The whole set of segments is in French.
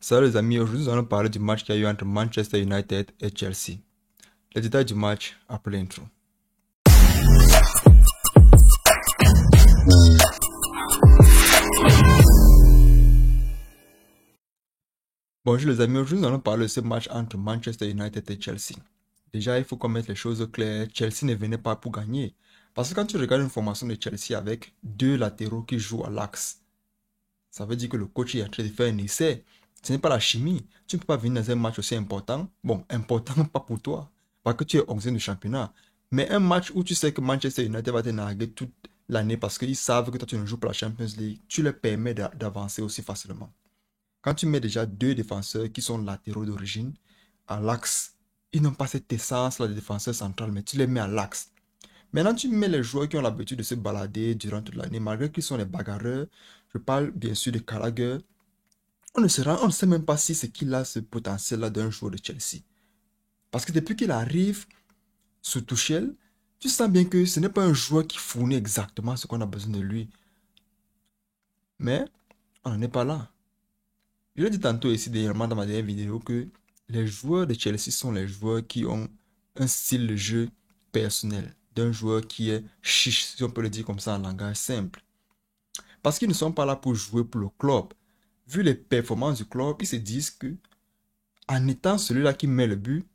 Salut les amis, aujourd'hui nous allons parler du match qu'il y a eu entre Manchester United et Chelsea. Les détails du match après l'intro. Bonjour les amis, aujourd'hui nous allons parler de ce match entre Manchester United et Chelsea. Déjà, il faut qu'on mette les choses claires. Chelsea ne venait pas pour gagner. Parce que quand tu regardes une formation de Chelsea avec deux latéraux qui jouent à l'axe, ça veut dire que le coach est en train de faire un essai. Ce n'est pas la chimie. Tu ne peux pas venir dans un match aussi important. Bon, important pas pour toi, parce que tu es 11e du championnat. Mais un match où tu sais que Manchester United va te narguer toute l'année parce qu'ils savent que toi tu ne joues pas la Champions League, tu leur permets d'avancer aussi facilement. Quand tu mets déjà deux défenseurs qui sont latéraux d'origine à l'axe, ils n'ont pas cette essence là de défenseur central, mais tu les mets à l'axe. Maintenant, tu mets les joueurs qui ont l'habitude de se balader durant toute l'année, malgré qu'ils sont les bagarreurs. Je parle bien sûr de Gallagher. On ne sait même pas si c'est qu'il a ce potentiel-là d'un joueur de Chelsea. Parce que depuis qu'il arrive sous Tuchel, tu sens bien que ce n'est pas un joueur qui fournit exactement ce qu'on a besoin de lui. Mais on n'en est pas là. Je l'ai dit tantôt ici dernièrement dans ma dernière vidéo que les joueurs de Chelsea sont les joueurs qui ont un style de jeu personnel, d'un joueur qui est chiche, si on peut le dire comme ça en langage simple. Parce qu'ils ne sont pas là pour jouer pour le club. Vu les performances du club, ils se disent que en étant celui-là qui met le but,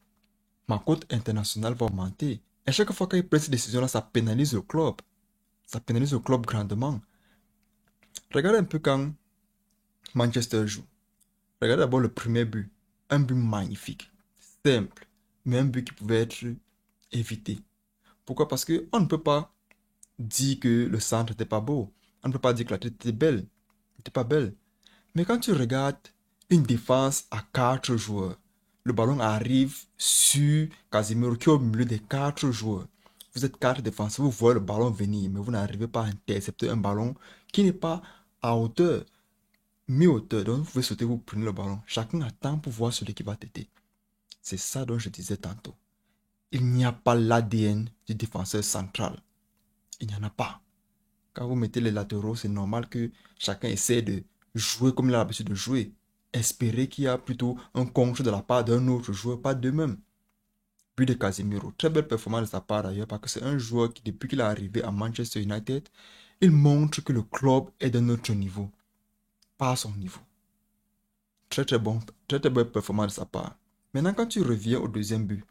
ma cote internationale va augmenter. Et chaque fois qu'ils prennent cette décision-là, ça pénalise le club. Ça pénalise le club grandement. Regardez un peu quand Manchester joue. Regardez d'abord le premier but. Un but magnifique, simple, mais un but qui pouvait être évité. Pourquoi? Parce qu'on ne peut pas dire que le centre n'était pas beau. On ne peut pas dire que la tête était belle. N'était pas belle. Mais quand tu regardes une défense à 4 joueurs, le ballon arrive sur Casemiro qui est au milieu des 4 joueurs. Vous êtes 4 défenseurs, vous voyez le ballon venir, mais vous n'arrivez pas à intercepter un ballon qui n'est pas à hauteur, mi-hauteur. Donc vous pouvez sauter, vous prenez le ballon. Chacun attend pour voir celui qui va têter. C'est ça dont je disais tantôt. Il n'y a pas l'ADN du défenseur central. Il n'y en a pas. Quand vous mettez les latéraux, c'est normal que chacun essaie de jouer comme il a l'habitude de jouer. Espérer qu'il y a plutôt un contre de la part d'un autre joueur, pas d'eux-mêmes. But de Casemiro. Très belle performance de sa part d'ailleurs, parce que c'est un joueur qui, depuis qu'il est arrivé à Manchester United, il montre que le club est d'un autre niveau. Pas à son niveau. Très belle performance de sa part. Maintenant, quand tu reviens au deuxième but,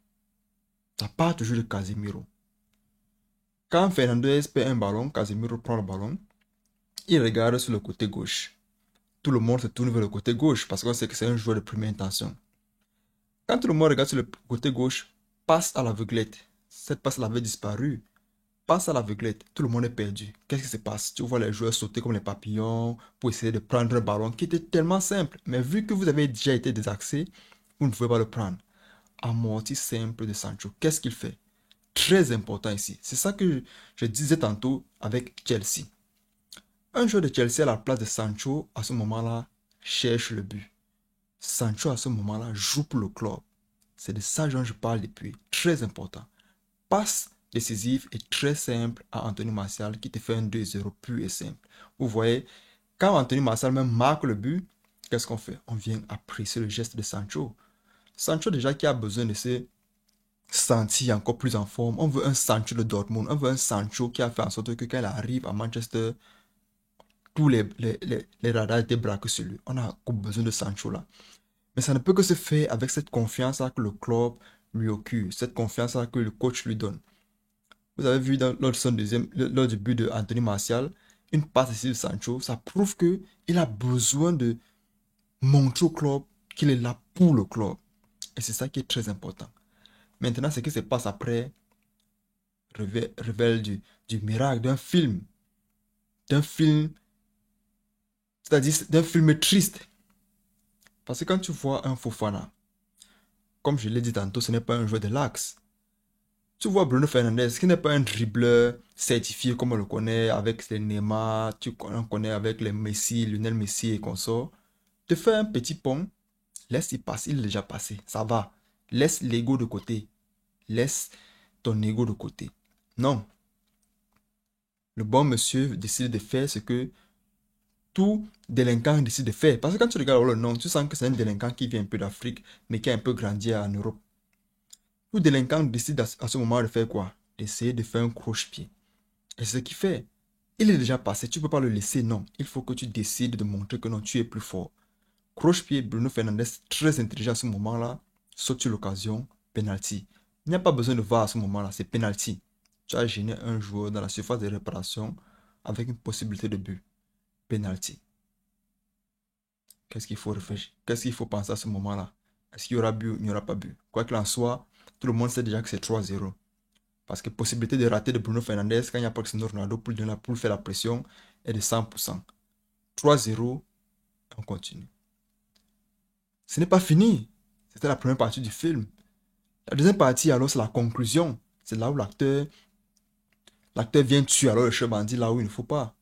ça part toujours de Casemiro. Quand Fernandes perd un ballon, Casemiro prend le ballon, il regarde sur le côté gauche. Tout le monde se tourne vers le côté gauche parce qu'on sait que c'est un joueur de première intention. Quand tout le monde regarde sur le côté gauche, passe à l'aveuglette. Cette passe avait disparu. Passe à l'aveuglette. Tout le monde est perdu. Qu'est-ce qui se passe? Tu vois les joueurs sauter comme les papillons pour essayer de prendre un ballon qui était tellement simple. Mais vu que vous avez déjà été désaxé, vous ne pouvez pas le prendre. Amorti simple de Sancho. Qu'est-ce qu'il fait? Très important ici. C'est ça que je disais tantôt avec Chelsea. Un joueur de Chelsea à la place de Sancho, à ce moment-là, cherche le but. Sancho, à ce moment-là, joue pour le club. C'est de ça dont je parle depuis. Très important. Passe décisive et très simple à Anthony Martial qui te fait un 2-0 pur et simple. Vous voyez, quand Anthony Martial même marque le but, qu'est-ce qu'on fait? On vient apprécier le geste de Sancho. Sancho déjà qui a besoin de se sentir encore plus en forme. On veut un Sancho de Dortmund. On veut un Sancho qui a fait en sorte que quand il arrive à Manchester, tous les radars étaient braqués sur lui. On a besoin de Sancho là. Mais ça ne peut que se faire avec cette confiance-là que le club lui occupe, cette confiance-là que le coach lui donne. Vous avez vu lors du but de Anthony Martial, une passe ici de Sancho, ça prouve que il a besoin de montrer au club qu'il est là pour le club. Et c'est ça qui est très important. Maintenant, ce qui se passe après révèle du miracle d'un film, c'est-à-dire d'un film triste. Parce que quand tu vois un Fofana, comme je l'ai dit tantôt, ce n'est pas un joueur de l'axe. Tu vois Bruno Fernandes, qui n'est pas un dribbleur certifié comme on le connaît avec les Neymar, on connaît avec les Messi, Lionel Messi et consorts. Te fait un petit pont, laisse-y passer, il est déjà passé, ça va. Laisse l'ego de côté. Laisse ton ego de côté. Non. Le bon monsieur décide de faire ce que tout délinquant décide de faire. Parce que quand tu regardes le nom, tu sens que c'est un délinquant qui vient un peu d'Afrique, mais qui a un peu grandi en Europe. Tout délinquant décide à ce moment de faire quoi? D'essayer de faire un croche-pied. Et c'est ce qu'il fait. Il est déjà passé, tu ne peux pas le laisser, non. Il faut que tu décides de montrer que non, tu es plus fort. Croche-pied, Bruno Fernandes, très intelligent à ce moment-là, saute sur l'occasion, penalty. Il n'y a pas besoin de voir à ce moment-là, c'est penalty. Tu as gêné un joueur dans la surface de réparation avec une possibilité de but. Penalty. Qu'est-ce qu'il faut réfléchir? Qu'est-ce qu'il faut penser à ce moment-là? Est-ce qu'il y aura but ou il n'y aura pas but? Quoi qu'il en soit, tout le monde sait déjà que c'est 3-0. Parce que possibilité de rater de Bruno Fernandes quand il n'y a pas Cristiano Ronaldo pour faire la pression est de 100%. 3-0, on continue. Ce n'est pas fini. C'était la première partie du film. La deuxième partie, alors, c'est la conclusion. C'est là où l'acteur vient tuer alors le chef bandit là où il ne faut pas.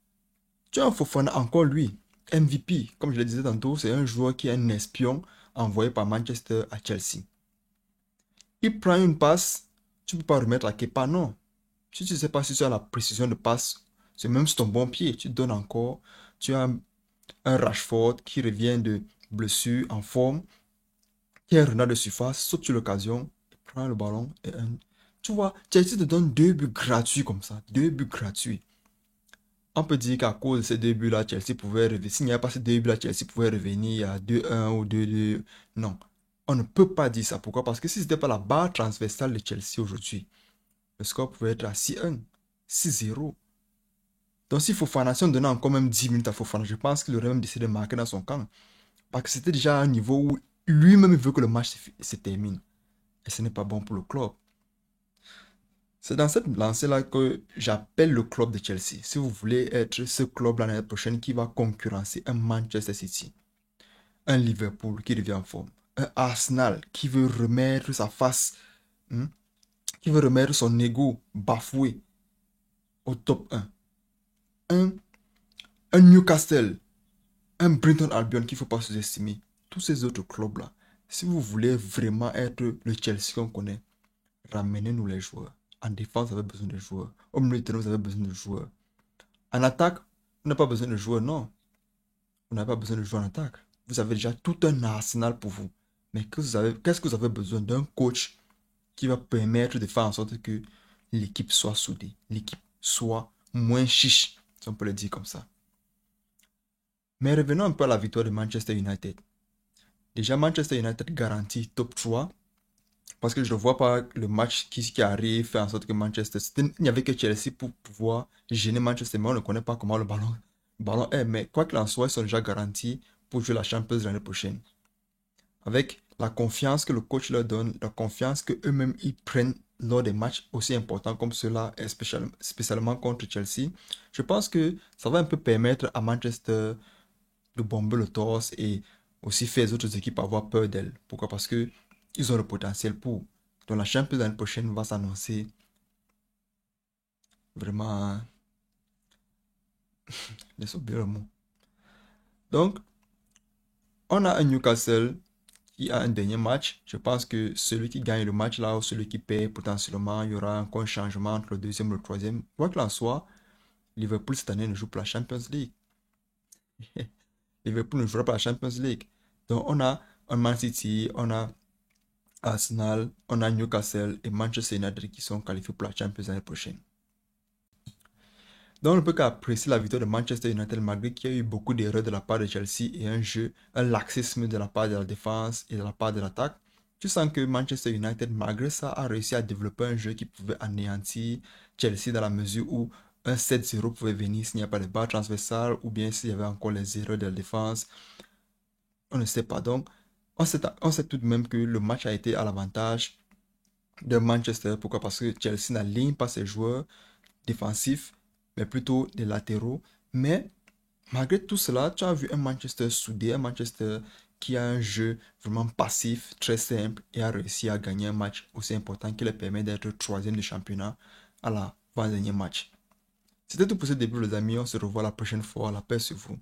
Tu as un Fofana, encore lui, MVP. Comme je le disais tantôt, c'est un joueur qui est un espion envoyé par Manchester à Chelsea. Il prend une passe, tu ne peux pas remettre à Kepa, non. Si tu ne sais pas si tu as la précision de passe, c'est même sur ton bon pied. Tu donnes encore. Tu as un Rashford qui revient de blessure en forme, qui est un renard de surface, saute sur l'occasion, prend le ballon et un. Tu vois, Chelsea te donne 2 buts gratuits comme ça. 2 buts gratuits. On peut dire qu'à cause de ces 2 buts-là, Chelsea pouvait revenir. S'il n'y avait pas ces 2 buts-là, Chelsea pouvait revenir à 2-1 ou 2-2. Non. On ne peut pas dire ça. Pourquoi? Parce que si ce n'était pas la barre transversale de Chelsea aujourd'hui, le score pouvait être à 6-1, 6-0. Donc si Fofana, si on donnait encore même 10 minutes à Fofana, je pense qu'il aurait même décidé de marquer dans son camp. Parce que c'était déjà à un niveau où lui-même veut que le match se termine. Et ce n'est pas bon pour le club. C'est dans cette lancée-là que j'appelle le club de Chelsea. Si vous voulez être ce club l'année prochaine qui va concurrencer un Manchester City, un Liverpool qui revient en forme, un Arsenal qui veut remettre sa face, hein, qui veut remettre son ego bafoué au top 1, un Newcastle, un Brighton Albion qu'il ne faut pas sous-estimer. Tous ces autres clubs-là, si vous voulez vraiment être le Chelsea qu'on connaît, ramenez-nous les joueurs. En défense, vous avez besoin de joueurs. Au milieu de terrain, vous avez besoin de joueurs. En attaque, vous n'avez pas besoin de joueurs, non. Vous n'avez pas besoin de joueurs en attaque. Vous avez déjà tout un arsenal pour vous. Mais qu'est-ce que vous avez besoin d'un coach qui va permettre de faire en sorte que l'équipe soit soudée, l'équipe soit moins chiche, si on peut le dire comme ça. Mais revenons un peu à la victoire de Manchester United. Déjà, Manchester United garantit top 3. Parce que je ne vois pas le match qui arrive faire en sorte que Manchester... Il n'y avait que Chelsea pour pouvoir gêner Manchester, mais on ne connaît pas comment le ballon est. Mais quoi qu'il en soit, ils sont déjà garantis pour jouer la Champions l'année prochaine. Avec la confiance que le coach leur donne, la confiance qu'eux-mêmes ils prennent lors des matchs aussi importants comme cela, et spécialement contre Chelsea, je pense que ça va un peu permettre à Manchester de bomber le torse et aussi faire les autres équipes avoir peur d'elles. Pourquoi? Parce que ils ont le potentiel pour. Donc la Champions l'année prochaine va s'annoncer vraiment... Laisse oublier le mot. Donc, on a un Newcastle qui a un dernier match. Je pense que celui qui gagne le match là ou celui qui perd, potentiellement, il y aura encore un changement entre le deuxième et le troisième. Quoi qu'il en soit, Liverpool cette année ne joue pas la Champions League. Liverpool ne jouera pas la Champions League. Donc on a un Man City, on a Arsenal, on a Newcastle et Manchester United qui sont qualifiés pour la Champions l'année prochaine. Donc on ne peut qu'apprécier la victoire de Manchester United malgré qu'il y a eu beaucoup d'erreurs de la part de Chelsea et un laxisme de la part de la défense et de la part de l'attaque. Tu sens que Manchester United, malgré ça, a réussi à développer un jeu qui pouvait anéantir Chelsea dans la mesure où un 7-0 pouvait venir s'il n'y a pas de barre transversale ou bien s'il y avait encore les erreurs de la défense. On ne sait pas. Donc, on sait tout de même que le match a été à l'avantage de Manchester. Pourquoi? Parce que Chelsea n'aligne pas ses joueurs défensifs, mais plutôt des latéraux. Mais malgré tout cela, tu as vu un Manchester soudé, un Manchester qui a un jeu vraiment passif, très simple, et a réussi à gagner un match aussi important qui leur permet d'être troisième du championnat à la 20e match. C'était tout pour ce début, les amis. On se revoit la prochaine fois. La paix sur vous.